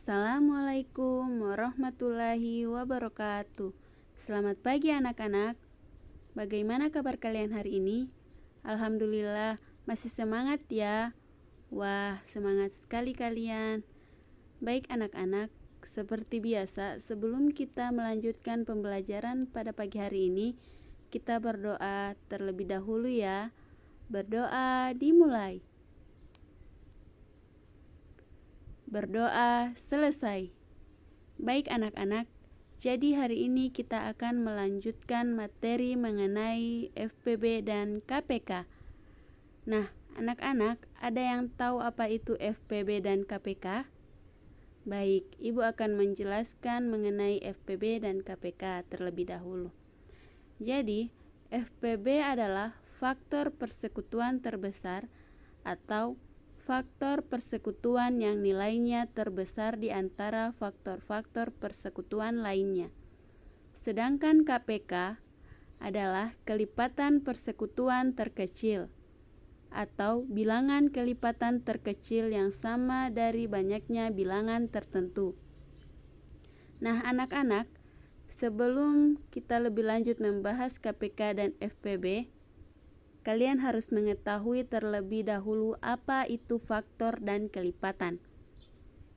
Assalamualaikum warahmatullahi wabarakatuh. Selamat pagi anak-anak. Bagaimana kabar kalian hari ini? Alhamdulillah masih semangat ya. Wah, semangat sekali kalian. Baik anak-anak, seperti biasa sebelum kita melanjutkan pembelajaran pada pagi hari ini, kita berdoa terlebih dahulu ya. Berdoa dimulai. Berdoa selesai. Baik anak-anak, jadi hari ini kita akan melanjutkan materi mengenai FPB dan KPK. Nah, anak-anak, ada yang tahu apa itu FPB dan KPK? Baik, Ibu akan menjelaskan mengenai FPB dan KPK terlebih dahulu. Jadi, FPB adalah faktor persekutuan terbesar atau faktor persekutuan yang nilainya terbesar di antara faktor-faktor persekutuan lainnya. Sedangkan KPK adalah kelipatan persekutuan terkecil atau bilangan kelipatan terkecil yang sama dari banyaknya bilangan tertentu. Nah, anak-anak, sebelum kita lebih lanjut membahas KPK dan FPB, kalian harus mengetahui terlebih dahulu apa itu faktor dan kelipatan.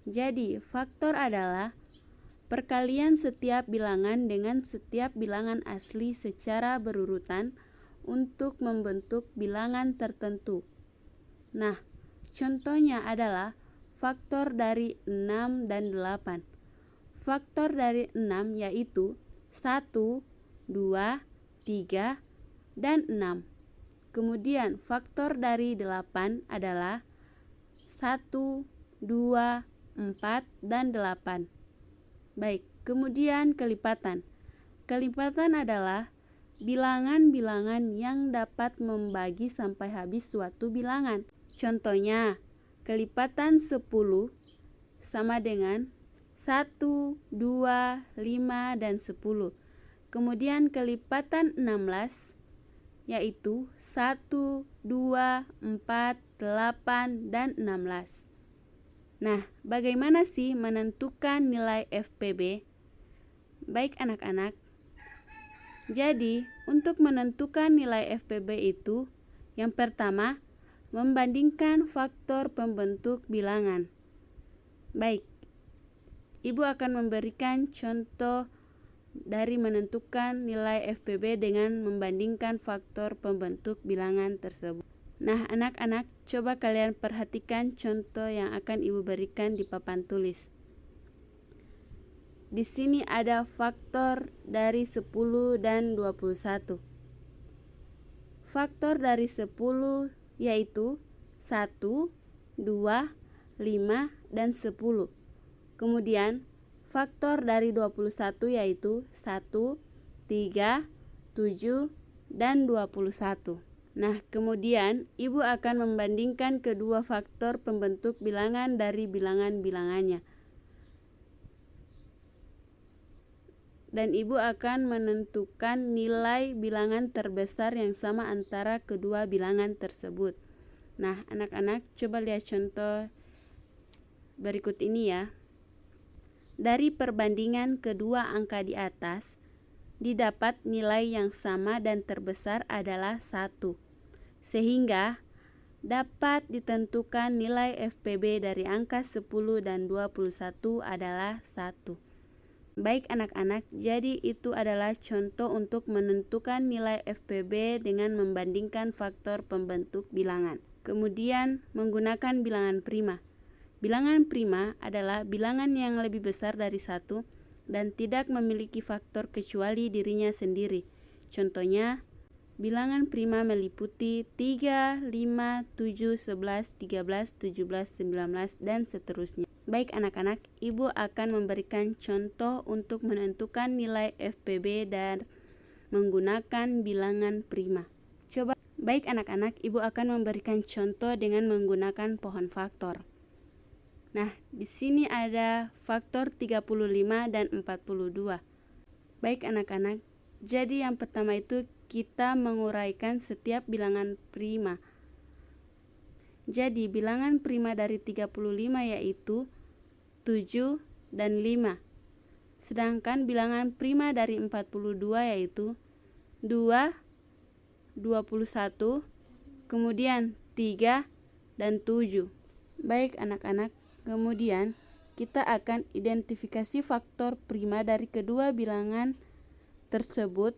Jadi, faktor adalah perkalian setiap bilangan dengan setiap bilangan asli secara berurutan untuk membentuk bilangan tertentu. Nah, contohnya adalah faktor dari 6 dan 8. Faktor dari 6 yaitu 1, 2, 3, dan 6. Kemudian faktor dari 8 adalah 1, 2, 4, dan 8. Baik, kemudian kelipatan. Kelipatan adalah bilangan-bilangan yang dapat membagi sampai habis suatu bilangan. Contohnya, kelipatan 10 sama dengan 1, 2, 5, dan 10. Kemudian kelipatan 16 yaitu 1, 2, 4, 8, dan 16. Nah, bagaimana sih menentukan nilai FPB? Baik anak-anak, jadi untuk menentukan nilai FPB itu, yang pertama, membandingkan faktor pembentuk bilangan. Baik, Ibu akan memberikan contoh dari menentukan nilai FPB dengan membandingkan faktor pembentuk bilangan tersebut. Nah, anak-anak, coba kalian perhatikan contoh yang akan Ibu berikan di papan tulis. Di sini ada faktor dari 10 dan 21. Faktor dari 10 yaitu 1, 2, 5, dan 10. Kemudian faktor dari 21 yaitu 1, 3, 7, dan 21. Nah, kemudian Ibu akan membandingkan kedua faktor pembentuk bilangan dari bilangan-bilangannya. Dan Ibu akan menentukan nilai bilangan terbesar yang sama antara kedua bilangan tersebut. Nah, anak-anak, coba lihat contoh berikut ini ya. Dari perbandingan kedua angka di atas, didapat nilai yang sama dan terbesar adalah 1. Sehingga dapat ditentukan nilai FPB dari angka 10 dan 21 adalah 1. Baik anak-anak, jadi itu adalah contoh untuk menentukan nilai FPB dengan membandingkan faktor pembentuk bilangan. Kemudian menggunakan bilangan prima. Bilangan prima adalah bilangan yang lebih besar dari 1 dan tidak memiliki faktor kecuali dirinya sendiri. Contohnya, bilangan prima meliputi 3, 5, 7, 11, 13, 17, 19, dan seterusnya. Baik anak-anak, Ibu akan memberikan contoh untuk menentukan nilai FPB dan menggunakan bilangan prima. Coba, baik anak-anak, Ibu akan memberikan contoh dengan menggunakan pohon faktor. Nah, di sini ada faktor 35 dan 42. Baik anak-anak, jadi yang pertama itu kita menguraikan setiap bilangan prima. Jadi bilangan prima dari 35 yaitu 7, dan 5. Sedangkan bilangan prima dari 42 yaitu 2, 21, kemudian 3, dan 7. Baik anak-anak, kemudian kita akan identifikasi faktor prima dari kedua bilangan tersebut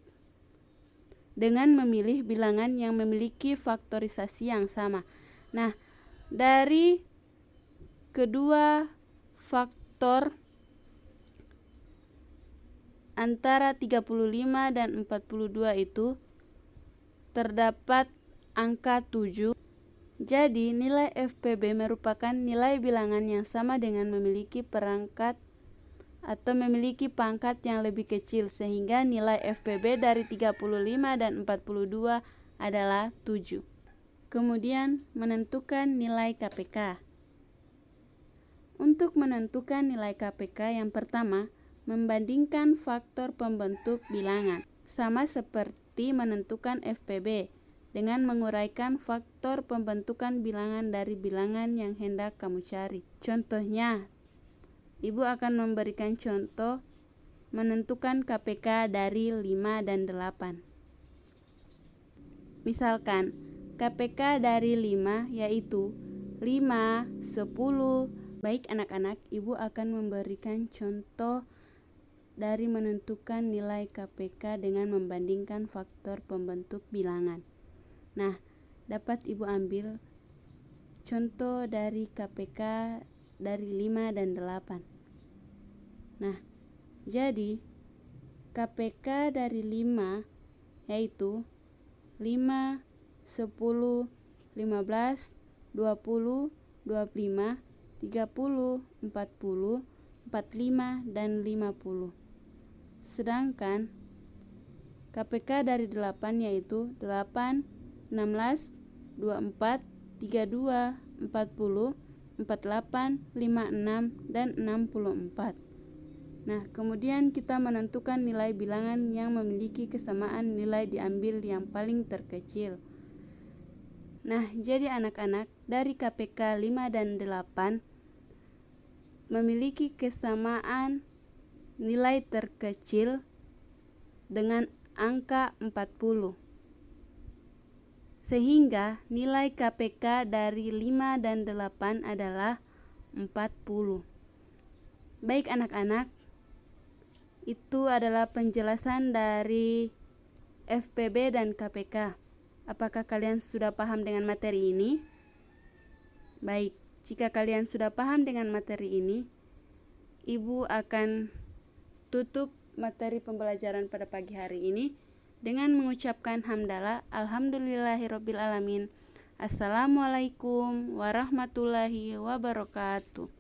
dengan memilih bilangan yang memiliki faktorisasi yang sama. Nah, dari kedua faktor antara 35 dan 42 itu terdapat angka 7. Jadi, nilai FPB merupakan nilai bilangan yang sama dengan memiliki perangkat atau memiliki pangkat yang lebih kecil, sehingga nilai FPB dari 35 dan 42 adalah 7. Kemudian, menentukan nilai KPK. Untuk menentukan nilai KPK, yang pertama, membandingkan faktor pembentuk bilangan. Sama seperti menentukan FPB, dengan menguraikan faktor pembentukan bilangan dari bilangan yang hendak kamu cari. Contohnya, Ibu akan memberikan contoh menentukan KPK dari 5 dan 8. Misalkan, KPK dari 5 yaitu 5, 10. Baik anak-anak, Ibu akan memberikan contoh dari menentukan nilai KPK dengan membandingkan faktor pembentuk bilangan. Nah, dapat Ibu ambil contoh dari KPK dari 5 dan 8. Nah, jadi KPK dari 5 yaitu 5, 10, 15, 20, 25, 30, 40, 45, dan 50. Sedangkan KPK dari 8 yaitu 8, 16, 24, 32, 40, 48, 56, dan 64. Nah, kemudian kita menentukan nilai bilangan yang memiliki kesamaan nilai diambil yang paling terkecil. Nah, jadi anak-anak, dari KPK 5 dan 8 memiliki kesamaan nilai terkecil dengan angka 40. Sehingga nilai KPK dari 5 dan 8 adalah 40. Baik anak-anak, itu adalah penjelasan dari FPB dan KPK. Apakah kalian sudah paham dengan materi ini? Baik, jika kalian sudah paham dengan materi ini, Ibu akan tutup materi pembelajaran pada pagi hari ini dengan mengucapkan hamdalah, alhamdulillahirabbil alamin. Assalamualaikum warahmatullahi wabarakatuh.